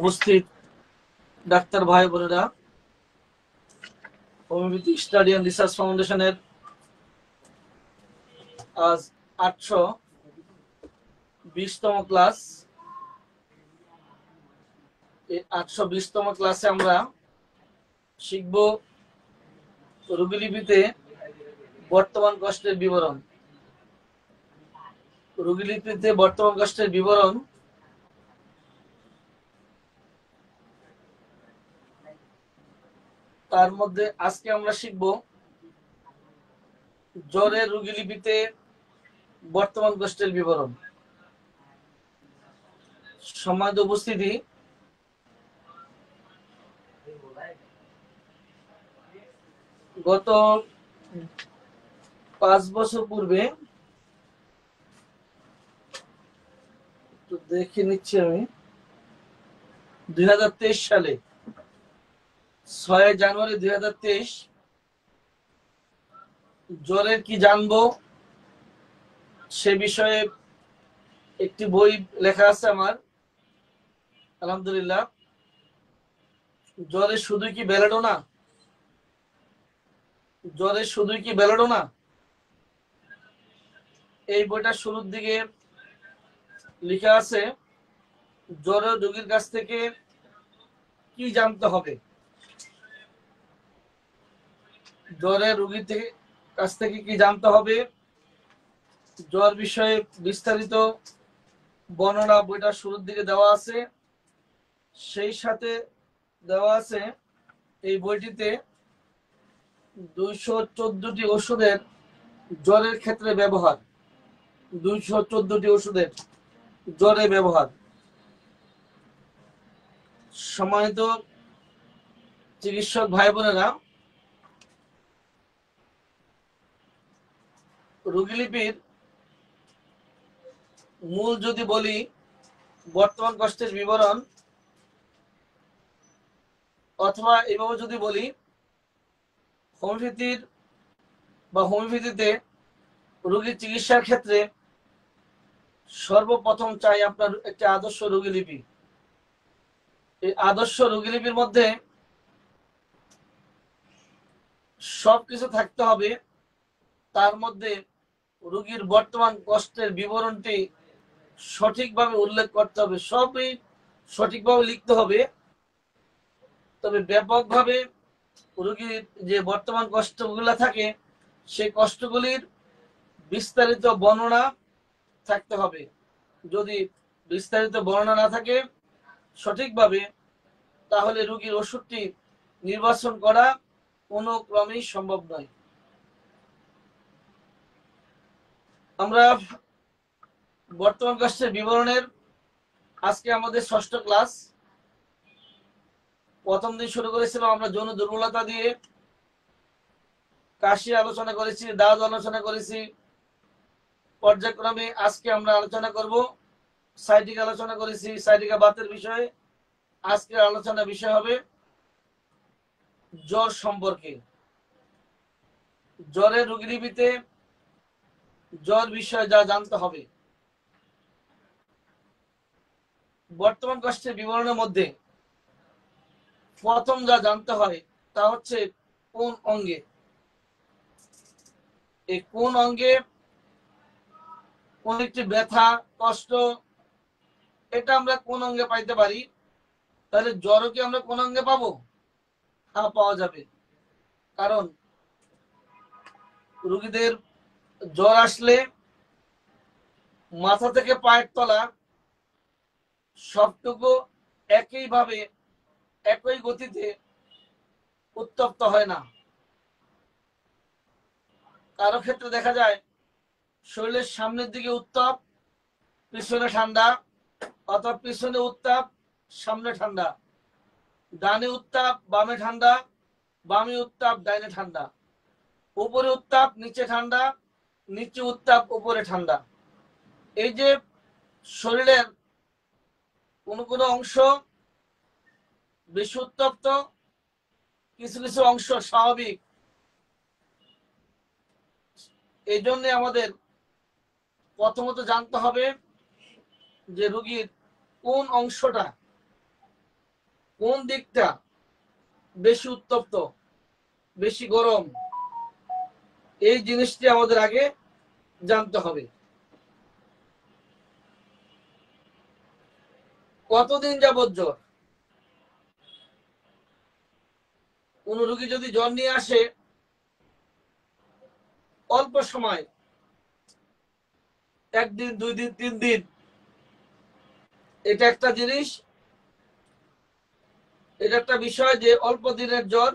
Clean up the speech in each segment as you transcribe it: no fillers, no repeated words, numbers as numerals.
উপস্থিত ডাক্তার ভাই বোনেরা, হোমিওপ্যাথি স্টাডি অ্যান্ড রিসার্চ ফাউন্ডেশনের আজ 820তম ক্লাস। এই 820তম ক্লাসে আমরা শিখব রোগীলিপিতে বর্তমান কষ্টের বিবরণ। রোগীলিপিতে বর্তমান কষ্টের বিবরণ তার মধ্যে আজকে আমরা শিখব জ্বরের রোগীলিপিতে বর্তমান কষ্টের বিবরণ। সম্মানিত উপস্থিতি, গত 5 বছর পূর্বে দেখে নিচ্ছি আমি 2023 সালে 6 জানুয়ারি 2023 জ্বরের কি জানবো সে বিষয়ে একটি বই লেখা আছে আমার, আলহামদুলিল্লাহ। জ্বরে শুধু কি বেলাডোনা, জ্বরে শুধু কি বেলাডোনা, এই বইটা শুরুর দিকে লেখা আছে জ্বরের রোগীর কাছ থেকে কি জানতে হবে। জ্বরের রোগীর কাছ থেকে কি জানতে হবে, জ্বর বিষয়ে বিস্তারিত বর্ণনা বইটা শুরুর দিকে দেওয়া আছে। সেই সাথে দেওয়া আছে এই বইটিতে 214টি ওষুধের জ্বরের ক্ষেত্রে ব্যবহার, 214টি ওষুধের জ্বরে ব্যবহার। সম্মানিত চিকিৎসক ভাই বোনেরা, রোগীলিপির মূল যদি বলি বর্তমান কষ্টের বিবরণ, অথবা এভাবে যদি বলি হোমিওপ্যাথিতে রোগীর চিকিৎসার ক্ষেত্রে সর্বপ্রথম চাই আপনার একটি আদর্শ রোগীলিপি। এই আদর্শ রোগীলিপির মধ্যে সবকিছু থাকতে হবে। তার মধ্যে রোগীর বর্তমান কষ্টের বিবরণটি সঠিকভাবে উল্লেখ করতে হবে, সবই সঠিকভাবে লিখতে হবে। তবে ব্যাপকভাবে রোগীর যে বর্তমান কষ্টগুলো থাকে সেই কষ্টগুলির বিস্তারিত বর্ণনা থাকতে হবে। যদি বিস্তারিত বর্ণনা না থাকে সঠিকভাবে, তাহলে রোগীর ওষুধটি নির্বাচন করা কোনো ক্রমেই সম্ভব নয়। আমরা বর্তমান কষ্টের বিবরণের আজকে আমাদের 6ষ্ঠ ক্লাস। প্রথম দিন শুরু করেছিলাম আমরা যৌন দুর্বলতা দিয়ে, কাশি আলোচনা করেছি, দাঁত আলোচনা করেছি। পর্যায়ক্রমে আজকে আমরা আলোচনা করব সাইটিক, আলোচনা করেছি সাইটিকা বাতের বিষয়ে। আজকের আলোচনা বিষয় হবে জ্বর সম্পর্কে। জ্বরের রোগীলিপিতে জ্বর বিষয়ে যা জানতে হবে। বর্তমান কষ্টের বিবরণের মধ্যে প্রথম যা জানতে হয় তা হচ্ছে কোন অঙ্গে, এই কোন অঙ্গে কোন একটি ব্যথা কষ্ট, এটা আমরা কোন অঙ্গে পাইতে পারি। তাহলে জ্বরও কি আমরা কোন অঙ্গে পাবো? হ্যাঁ, পাওয়া যাবে। কারণ রোগীদের জ্বর আসলে মাথা থেকে পায়ের তলা সবটুকু একইভাবে একই গতিতে উত্তপ্ত হয় না। কারো ক্ষেত্রে দেখা যায় শরীরের সামনের দিকে উত্তাপ, পিছনে ঠান্ডা, অথবা পিছনে উত্তাপ, সামনে ঠান্ডা, ডানে উত্তাপ বামে ঠান্ডা, বামে উত্তাপ ডাইনে ঠান্ডা, উপরে উত্তাপ নিচে ঠান্ডা, নিচে উত্তাপ উপরে ঠান্ডা। এই যে শরীরের কোন কোন অংশ বেশি উত্তপ্ত, কিছু কিছু অংশ স্বাভাবিক। এই জন্য আমাদের প্রথমত জানতে হবে যে রোগীর কোন অংশটা কোন দিকটা বেশি উত্তপ্ত, বেশি গরম, এই জিনিসটি আমাদের আগে জানতে হবে। কতদিন যাবত জ্বর? কোন রোগী যদি জ্বর নিয়ে আসে অল্প সময়, 1 দিন 2 দিন 3 দিন, এটা একটা জিনিস, এটা একটা বিষয় যে অল্প দিনের জ্বর।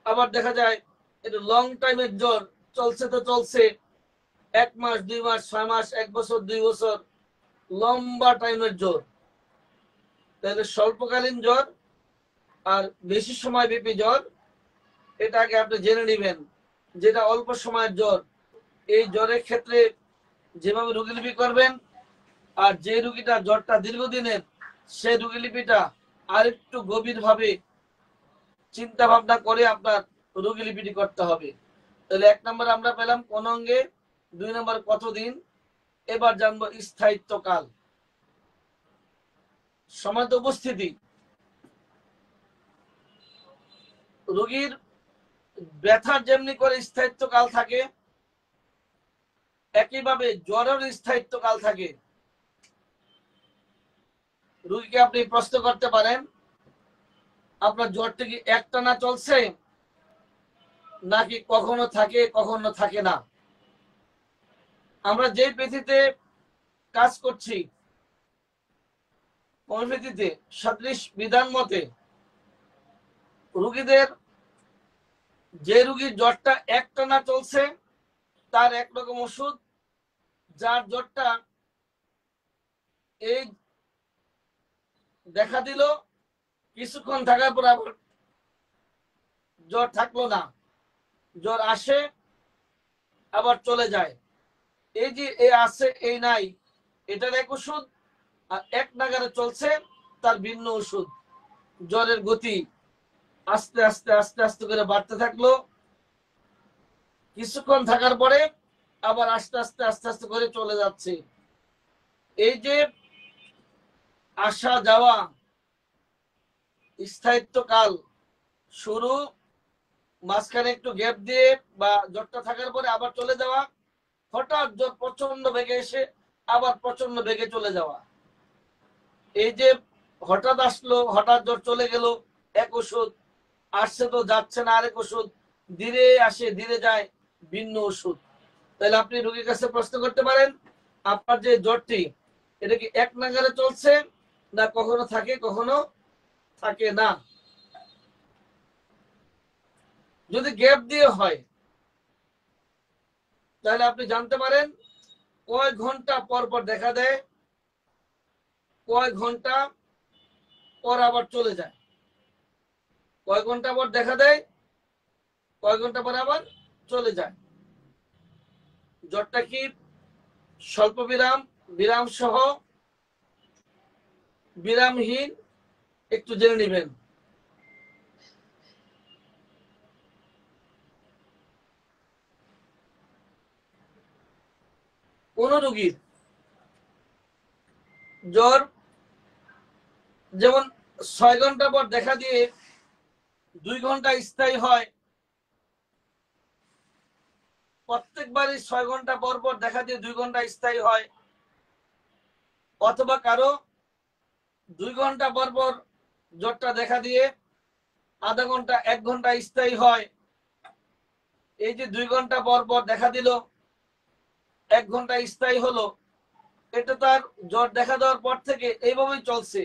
আবার দেখা যায় এটা লং টাইমের জ্বর, চলছে তো চলছে, 1 মাস 2 মাস 6 মাস 1 বছর 2 বছর, লম্বা টাইমের জ্বর। তাহলে স্বল্পকালীন জ্বর আর বেশি সময় ব্যাপী জ্বর, এটা আগে আপনি জেনে নেবেন। যেটা অল্প সময়ের জ্বর, এই জ্বরের ক্ষেত্রে যেভাবে রোগীলিপি করবেন, আর যে রোগীটা জ্বরটা দীর্ঘদিনের, সেই রোগীলিপিটা আরেকটু গভীরভাবে চিন্তা ভাবনা করে আপনার রোগীলিপিটি করতে হবে। তাহলে 1 নম্বর আমরা পেলাম কোন অঙ্গে, 2 নম্বর কতদিন। এবার জানবো স্থায়িত্বকাল। সমাজ উপস্থিতি, রোগীর ব্যথার যেমনি করে স্থায়িত্বকাল থাকে, একইভাবে জ্বরের স্থায়িত্বকাল থাকে। রোগীকে আপনি প্রশ্ন করতে পারেন, আপনার জ্বরটা কি একটানা চলছে, নাকি কখনো থাকে কখনো থাকে না? আমরা যে পৃথিবীতে কাজ করছি, হোমিওপ্যাথিতে সদৃশ বিধান মতে রোগীদের, যে রোগীর জ্বরটা একটানা চলছে তার একরকম ওষুধ, যার জ্বরটা এই দেখা দিল, কিছুক্ষণ থাকার পর আবার জ্বর থাকলো না, জ্বর আসে আবার চলে যায়, এই যে এ আছে এই নাই, এটার এক ওষুধ। আর এক নাগারে চলছে তার ভিন্ন ওষুধ। জ্বরের গতি আস্তে আস্তে আস্তে আস্তে করে বাড়তে থাকলো, কিছুক্ষণ থাকার পরে আবার আস্তে আস্তে আস্তে আস্তে করে চলে যাচ্ছে। এই যে আসা যাওয়া, স্থায়িত্বকাল, শুরু, মাঝখানে একটু গ্যাপ দিয়ে বা জ্বরটা থাকার পরে আবার চলে যাওয়া, হঠাৎ জ্বর প্রচন্ড বেগে এসে আবার প্রচন্ড বেগে চলে যাওয়া, এই যে হঠাৎ আসলো হঠাৎ জ্বর চলে গেল এক ওষুধ, আসছে তো যাচ্ছে না আরেক ওষুধ, ধীরে আসে ধীরে যায় ভিন্ন ওষুধ। তাহলে আপনি রোগীর কাছে প্রশ্ন করতে পারেন, আপনার যে জ্বরটি, এটা কি এক নাগারে চলছে, না কখনো থাকে কখনো থাকে না? যদি গ্যাপ দিয়ে হয় তাহলে আপনি জানতে পারেন কয় ঘন্টা পর পর দেখা দেয়, কয় ঘন্টা পর আবার চলে যায়, কয় ঘন্টা পর দেখা দেয়, কয় ঘন্টা পর আবার চলে যায়। জ্বরটা কি স্বল্প বিরাম, বিরাম সহ, বিরামহীন, একটু জেনে নেবেন। কোন রোগীর জ্বর যেমন 6 ঘন্টা পর দেখা দিয়ে 2 ঘন্টা স্থায়ী হয়, প্রত্যেকবারই 6 ঘন্টা পর পর দেখা দিয়ে 2 ঘন্টা স্থায়ী হয়, অথবা কারো 2 ঘন্টা পর পর জ্বরটা দেখা দিয়ে আধা ঘন্টা 1 ঘন্টা স্থায়ী হয়। এই যে 2 ঘন্টা পর পর দেখা দিল, 1 ঘন্টা স্থায়ী হলো, এটা তার জ্বর দেখা দেওয়ার পর থেকে এইভাবেই চলছে,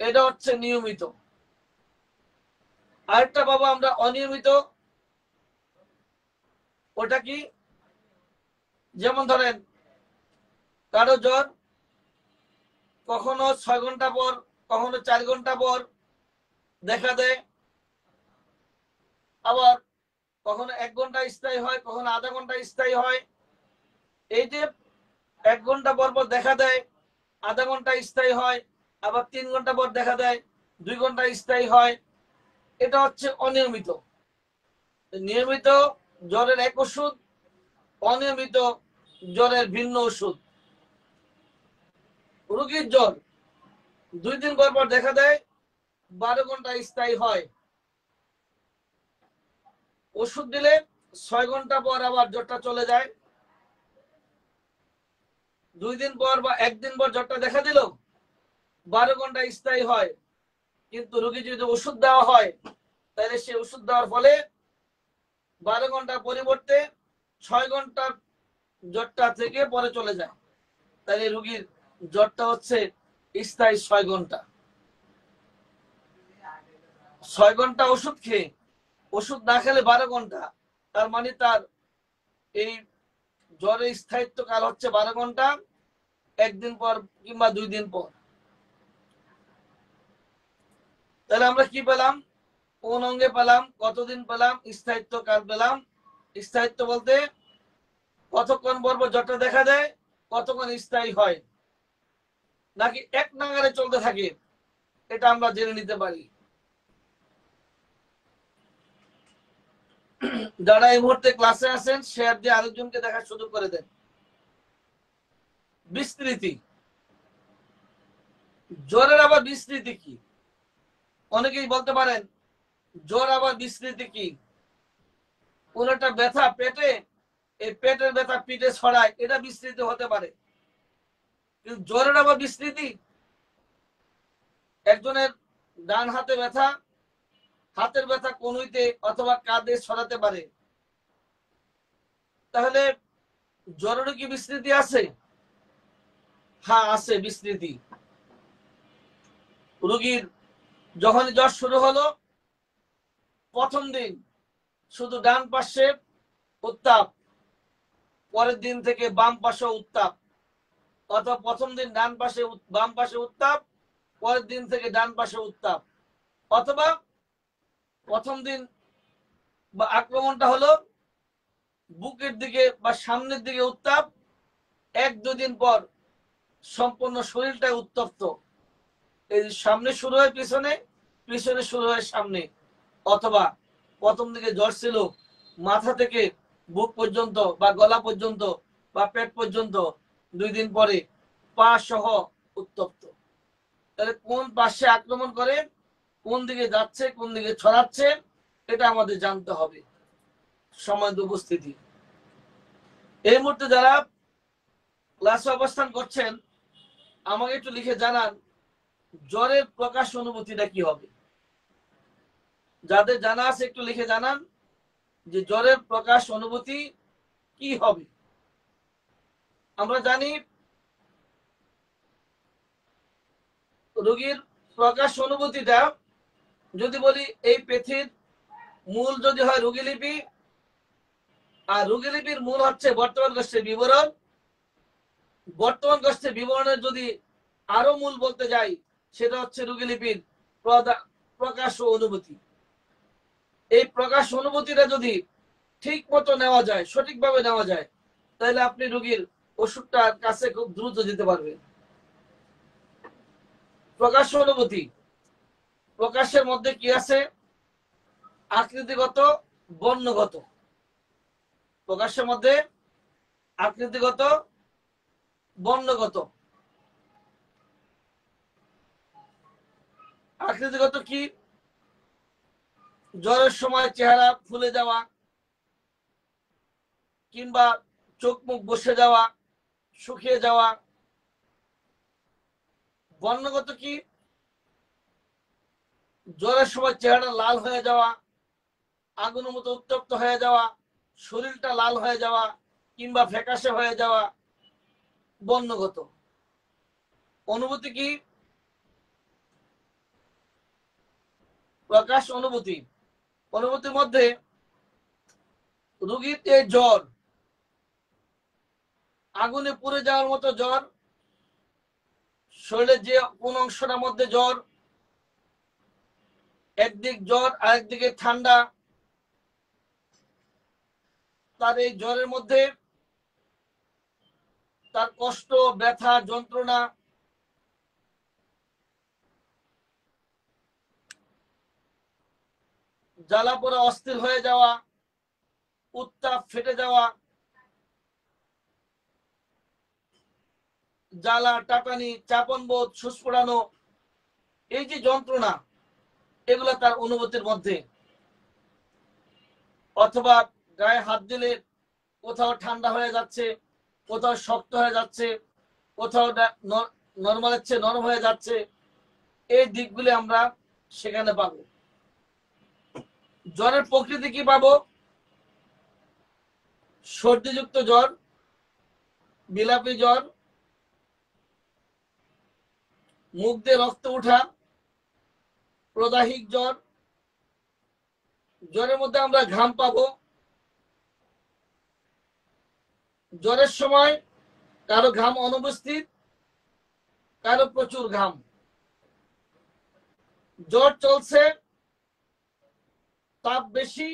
এটা হচ্ছে নিয়মিত। আরেকটা বাবা আমরা অনিয়মিত, ওটা কি, যেমন ধরেন কারো জ্বর কখনো 6 ঘন্টা পর, কখনো 4 ঘন্টা পর দেখা দেয়, আবার কখনো 1 ঘন্টা স্থায়ী হয়, কখনো আধা ঘন্টা স্থায়ী হয়। এই যে 1 ঘন্টা পর পর দেখা দেয়, আধা ঘন্টা স্থায়ী হয়, আবার 3 ঘন্টা পর দেখা দেয় 2 ঘন্টা স্থায়ী হয়, এটা হচ্ছে অনিয়মিত। নিয়মিত জ্বরের এক ওষুধ, অনিয়মিত জ্বরের ভিন্ন ওষুধ। রোগীর জ্বর 2 দিন পর পর দেখা দেয় 12 ঘন্টা স্থায়ী হয়। ওষুধ দিলে 6 ঘন্টা পর আবার জ্বরটা চলে যায়। 2 দিন পর বা 1 দিন পর জ্বরটা দেখা দিল, 12 ঘন্টা স্থায়ী হয়। কিন্তু রোগী যদি ওষুধ দেওয়া হয়, তাহলে সে ওষুধ দেওয়ার ফলে 12 ঘন্টার পরিবর্তে 6 ঘন্টার জ্বরটা থেকে পরে চলে যায়। তাহলে রোগীর জ্বরটা হচ্ছে স্থায়ী 6 ঘন্টা। 6 ঘন্টা ওষুধ খেয়ে, ওষুধ না খেলে 12 ঘন্টা, তার মানে তার এই জ্বরের স্থায়িত্ব কাল হচ্ছে 12 ঘন্টা, 1 দিন পর কিংবা 2 দিন পর। তাহলে আমরা কি পেলাম? কোন অঙ্গে পেলাম, কতদিন পেলাম, স্থায়িত্ব কাল পেলাম। স্থায়িত্ব বলতে কতক্ষণ পর পর জ্বরটা দেখা দেয়, কতক্ষণ স্থায়ী হয়, নাকি এক নাগারে চলতে থাকে, এটা আমরা জেনে নিতে পারি। যারা এই মুহূর্তে ক্লাসে আছেন, শেয়ার দিয়ে আরেকজনকে দেখা সুযোগ করে দেন। বিস্তৃতি, জ্বরের আবার বিস্তৃতি কি? অনেকেই বলতে পারেন জ্বর আবার বিস্তৃতি কি? কোন একটা ব্যথা পেটে, এই পেটের ব্যথা পিঠে ছড়ায়, এটা বিস্তৃতি হতে পারে। কিন্তু জ্বরের আবার বিস্তৃতি, একজনের ডান হাতে ব্যথা, হাতের ব্যথা কনুইতে অথবা কাঁধে ছড়াতে পারে। তাহলে জ্বরেরও কি বিস্তৃতি আছে? হ্যাঁ, আছে বিস্তৃতি। রোগীর যখন জ্বর শুরু হলো, প্রথম দিন শুধু ডান পাশে উত্তাপ, পরের দিন থেকে বাম পাশে উত্তাপ, অথবা প্রথম দিন ডান পাশে বাম পাশে উত্তাপ, পরের দিন থেকে ডান পাশে উত্তাপ, অথবা প্রথম দিন বা আক্রমণটা হলো বুকের দিকে বা সামনের দিকে উত্তাপ, 1-2 দিন পর সম্পূর্ণ শরীরটা উত্তপ্ত। এই সামনে শুরু হয় পিছনে, পিছনে শুরু হয় সামনে, অথবা প্রথম দিকে জ্বর ছিল মাথা থেকে বুক পর্যন্ত বা গলা পর্যন্ত বা পেট পর্যন্ত, 2 দিন পরে পা সহ উত্তপ্ত। তাহলে কোন পাশে আক্রমণ করে, কোন দিকে যাচ্ছে, কোন দিকে ছড়াচ্ছে, এটা আমাদের জানতে হবে। সময় উপস্থিতি, এই মুহূর্তে যারা ক্লাসে অবস্থান করছেন, আমাকে একটু লিখে জানান জ্বরের প্রকাশ অনুভূতিটা কি হবে। যাদের জানা আছে একটু লিখে জানান যে জ্বরের প্রকাশ অনুভূতি কি হবে। আমরা জানি রোগীর প্রকাশ অনুভূতিটা, যদি বলি এই পৃথিবীর মূল যদি হয় রোগীলিপি, আর রোগীলিপির মূল হচ্ছে বর্তমান গোষ্ঠীর বিবরণ। বর্তমান গোষ্ঠীর বিবরণের যদি আরো মূল বলতে যাই, সেটা হচ্ছে রোগীলিপির প্রকাশ ও অনুভূতি। এই প্রকাশ অনুভূতিটা যদি ঠিক মতো নেওয়া যায়, সঠিকভাবে নেওয়া যায়, তাহলে আপনি রোগীর ওষুধটার কাছে খুব দ্রুত যেতে পারবেন। প্রকাশ অনুভূতি, প্রকাশের মধ্যে কি আছে? আকৃতিগত, বর্ণগত। প্রকাশের মধ্যে আকৃতিগত, বর্ণগত। আকৃতিগত কি? জ্বরের সময় চেহারা ফুলে যাওয়া, কিংবা চোখ মুখ বসে যাওয়া, শুকিয়ে যাওয়া। বর্ণগত কি? জ্বরের সময় চেহারা লাল হয়ে যাওয়া, আগুনের মতো উত্তপ্ত হয়ে যাওয়া, শরীরটা লাল হয়ে যাওয়া, কিংবা ফ্যাকাশে হয়ে যাওয়া, বর্ণগত। অনুভূতি কি? প্রকাশ অনুভূতি, অনুভূতির মধ্যে রোগীর এই জ্বর, আগুনে পুড়ে যাওয়ার মতো জ্বর, শরীরের যে কোন অংশটার মধ্যে জ্বর, একদিক জ্বর আরেকদিকে ঠান্ডা, তার এই জ্বরের মধ্যে তার কষ্ট, ব্যথা, যন্ত্রণা, জ্বালা পোড়া, অস্থির হয়ে যাওয়া, উত্তাপ, ফেটে যাওয়া, জ্বালা, টাটানি, চাপন বোধ, সুস্ফোড়ানো, এই যে যন্ত্রণা, এগুলা তার অনুভূতির মধ্যে। অথবা গায়ে হাত দিলে কোথাও ঠান্ডা হয়ে যাচ্ছে, কোথাও শক্ত হয়ে যাচ্ছে, কোথাও নরমালের চেয়ে নরম হয়ে যাচ্ছে, এই দিকগুলি আমরা সেখানে পাবো। জ্বরের প্রকৃতি কি পাবো? সর্দিযুক্ত জ্বর, বিলাপী জ্বর, মুখ দিয়ে রক্ত ওঠা, প্রদাহিক জ্বর। জ্বরের মধ্যে আমরা ঘাম পাবো। জ্বরের সময় কারো ঘাম অনুপস্থিত, কারো প্রচুর ঘাম। জ্বর চলছে, তাপ বেশি,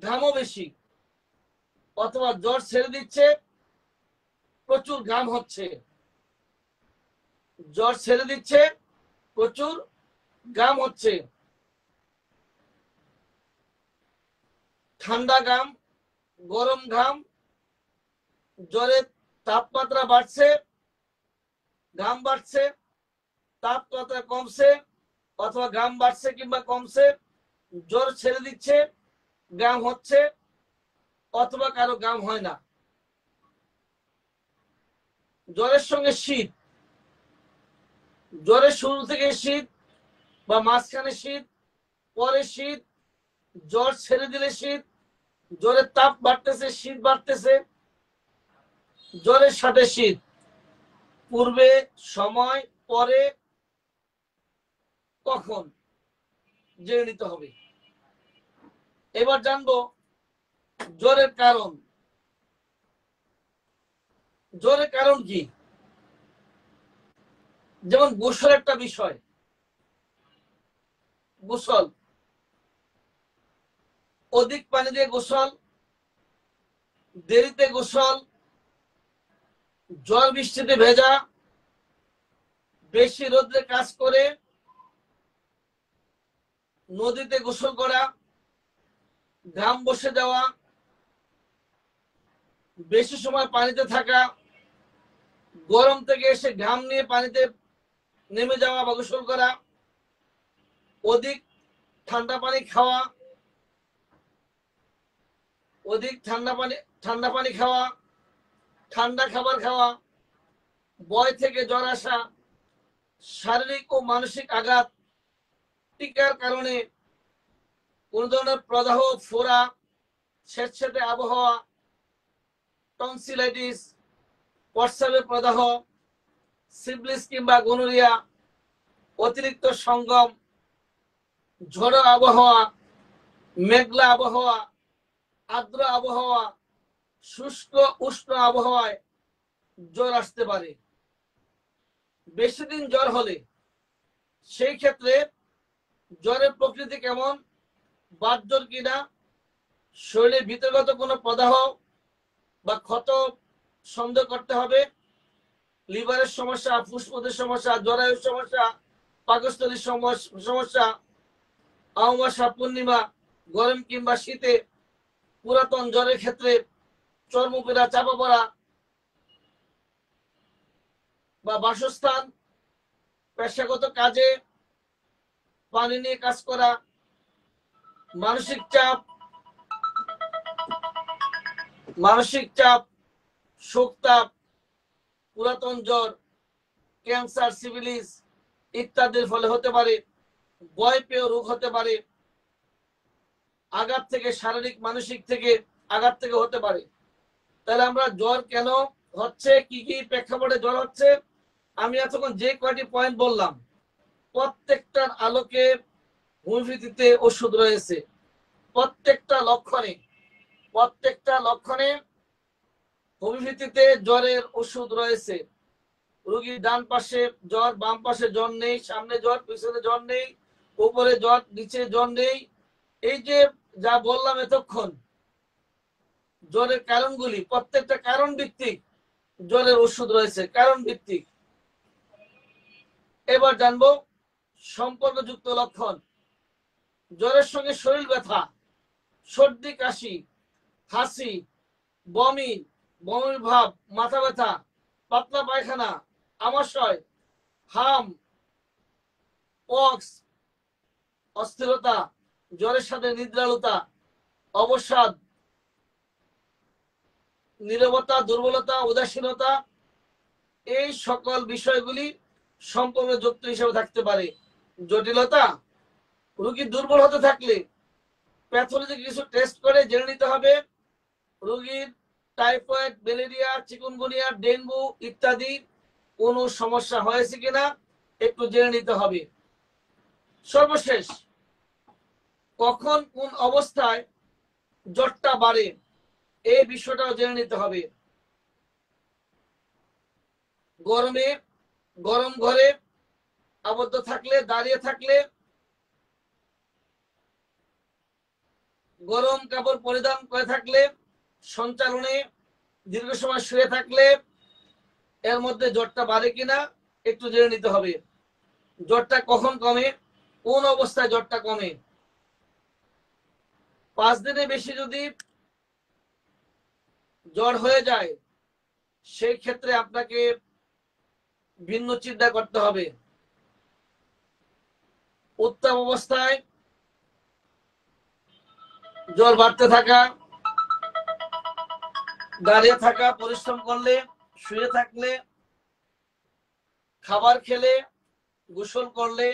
ঘামও বেশি, অথবা জ্বর ছেড়ে দিচ্ছে, প্রচুর ঘাম হচ্ছে। জ্বর ছেড়ে দিচ্ছে, প্রচুর ঘাম হচ্ছে। ঠান্ডা ঘাম, গরম ঘাম, জ্বরের তাপমাত্রা বাড়ছে, ঘাম বাড়ছে, তাপমাত্রা কমছে, অথবা ঘাম বাড়ছে কিংবা কমছে, জ্বর ছেড়ে দিচ্ছে, ঘাম হচ্ছে, অথবা কারো ঘাম হয় না। জ্বরের সঙ্গে শীত, জ্বরের শুরু থেকে শীত বা মাঝখানে শীত, পরে শীত, জ্বর ছেড়ে দিলে শীত, জ্বরের তাপ বাড়তেছে, শীত বাড়তেছে, জ্বরের সাথে শীত, পূর্বে, সময়, পরে, কখন, জেনে নিতে হবে। এবার জানবো জ্বরের কারণ। জ্বরের কারণ কি? যেমন গোসল একটা বিষয়। গোসল, অধিক পানি দিয়ে গোসল, দেরিতে গোসল, ঝড় বৃষ্টিতে ভেজা, বেশি রোদ্রে কাজ করে, নদীতে গোসল করা, ঘাম বসে যাওয়া, বেশি সময় পানিতে থাকা, গরম থেকে এসে ঘাম নিয়ে পানিতে নেমে যাওয়া বা গোসল করা, অধিক ঠান্ডা পানি খাওয়া, অধিক ঠান্ডা পানি খাওয়া, ঠান্ডা খাবার খাওয়া, ভয় থেকে জ্বর আসা, শারীরিক ও মানসিক আঘাত, টিকার কারণে কোন ধরনের প্রদাহ, ফোড়া, স্যাঁতসেঁতে আবহাওয়া, টনসিলাইটিস, প্রস্রাবের প্রদাহ, সিফিলিস কিংবা গনোরিয়া, অতিরিক্ত সঙ্গম, ঝড়ো আবহাওয়া, মেঘলা আবহাওয়া, আর্দ্র আবহাওয়া, শুষ্ক উষ্ণ আবহাওয়ায় জ্বর আসতে পারে। বেশি দিন জ্বর হলে সেই ক্ষেত্রে জ্বরের প্রকৃতি কেমন, বাতজ্বর কিনা, শরীরে ভিতরগত কোনো প্রদাহ বা ক্ষত সন্দেহ করতে হবে। লিভারের সমস্যা, ফুসফুসের সমস্যা, জরায়ুর সমস্যা, পাকস্থলীর সমস্যা, অমাবস্যা, পূর্ণিমা, গরম কিংবা শীতে, পুরাতন জ্বরের ক্ষেত্রে চর্মপীড়া, চাপা পড়া বা বাসস্থান, পেশাগত কাজে পানি নিয়ে কাজ করা, মানসিক চাপ, শোকতাপ, পুরাতন জ্বর, ক্যান্সার, সিফিলিস ইত্যাদির ফলে হতে পারে। ভয় পেয়ে রোগ হতে পারে। আঘাত থেকে, শারীরিক মানসিক থেকে আঘাত থেকে হতে পারে। তাহলে আমরা জ্বর কেন হচ্ছে, কি কি প্রেক্ষাপটে জ্বর হচ্ছে, আমি এতক্ষণ যে কয়টি পয়েন্ট বললাম প্রত্যেকটার আলোকে হোমিওপ্যাথিতে ওষুধ রয়েছে। প্রত্যেকটা লক্ষণে হোমিওপ্যাথিতে জ্বরের ওষুধ রয়েছে। রোগীর ডান পাশে জ্বর, বাম পাশে জ্বর নেই, সামনে জ্বর, পিছনে জ্বর নেই, উপরে জ্বর, নিচে জ্বর নেই। এই যে যা বললাম এতক্ষণ জ্বরের কারণগুলি, প্রত্যেকটা কারণ ভিত্তিক জ্বরের ওষুধ রয়েছে, কারণ ভিত্তিক। এবার জানবো সম্পর্কযুক্ত লক্ষণ। জ্বরের সঙ্গে শরীর ব্যথা, সর্দি, কাশি, হাসি, বমির ভাব, মাথা ব্যথা, পাতলা পায়খানা, আমাশয়, হাম, পক্স, অস্থিরতা, জ্বরের সাথে নিদ্রালুতা, অবসাদ, নীরবতা, দুর্বলতা, উদাসীনতা, এই সকল বিষয়গুলি সম্পূর্ণ যুক্ত হিসেবে থাকতে পারে। জটিলতা, রোগী দুর্বল হতে থাকলে প্যাথোলজি কিছু টেস্ট করে জেনে নিতে হবে রোগীর টাইফয়েড, ম্যালেরিয়া, চিকুনগুনিয়া, ডেঙ্গু ইত্যাদি কোনো সমস্যা হয়েছে কিনা একটু জেনে নিতে হবে। সর্বশেষ, কখন কোন অবস্থায় জ্বরটা বাড়ে এই বিষয়টাও জেনে নিতে হবে। গরমে, গরম ঘরে আবদ্ধ থাকলে, দাঁড়িয়ে থাকলে, গরম কাপড় পরিধান করে থাকলে, সঞ্চালনে দীর্ঘ সময় শুয়ে থাকলে এর মধ্যে জ্বরটা বাড়ে কিনা একটু জেনে নিতে হবে। জ্বরটা কখন কমে, কোন অবস্থায় জ্বরটা কমে। 5 দিনে বেশি যদি জ্বর হয়ে যায় সেই ক্ষেত্রে আপনাকে ভিন্ন চিন্তা করতে হবে। উত্তম অবস্থায় জ্বর বাড়তে থাকা, দাঁড়িয়ে থাকা, পরিশ্রম করলে, শুয়ে থাকলে, খাবার খেলে, গোসল করলে,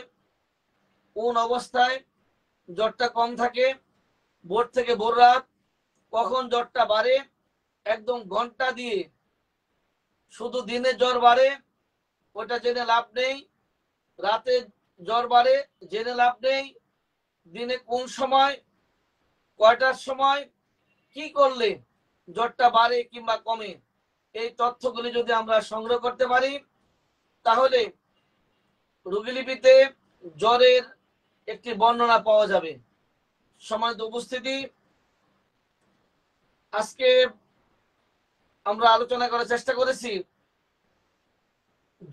কোন অবস্থায় জ্বরটা কম থাকে, ভোর থেকে ভোর রাত, কখন জ্বরটা বাড়ে, একদম ঘন্টা দিয়ে শুধু দিনে জ্বর বাড়ে ওটা জেনে লাভ নেই, রাতে জ্বর বাড়ে জেনে লাভ নেই, দিনে কোন সময়, কয়টার সময়, কি করলে জ্বরটা বাড়ে কিংবা কমে, এই তথ্যগুলি যদি আমরা সংগ্রহ করতে পারি তাহলে রোগীলিপিতে জ্বরের একটি বর্ণনা পাওয়া যাবে। সম্মানিত উপস্থিতি, আজকে আমরা আলোচনা করার চেষ্টা করেছি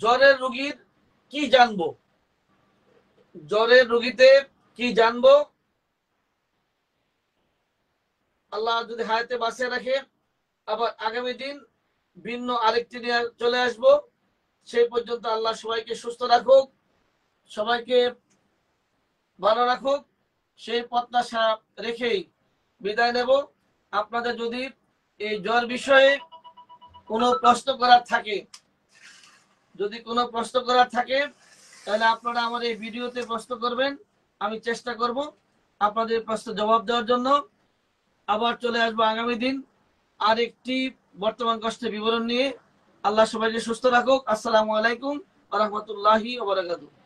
জ্বরের রোগীর কি জানবো, জ্বরের রোগীতে কি জানবো। আল্লাহ যদি হায়াতে বাঁচিয়ে রাখে আবার আগামী দিন ভিন্ন আরেকটি নিয়ে চলে আসব। সেই পর্যন্ত আল্লাহ সবাইকে সুস্থ রাখুক, সবাইকে ভালো রাখুক, সেই প্রত্যাশা রেখেই বিদায় নেব। আপনাদের যদি এই জ্বর বিষয়ে কোনো প্রশ্ন করার থাকে, যদি কোনো প্রশ্ন করার থাকে তাহলে আপনারা আমার এই ভিডিওতে প্রশ্ন করবেন, আমি চেষ্টা করব আপনাদের প্রশ্ন জবাব দেওয়ার জন্য। আবার চলে আসবো আগামী দিন আরেকটি বর্তমান কষ্টের বিবরণ নিয়ে। আল্লাহ সবাইকে সুস্থ রাখুক। আসসালামু আলাইকুম ওয়া রাহমাতুল্লাহি ওয়া বারাকাতুহু।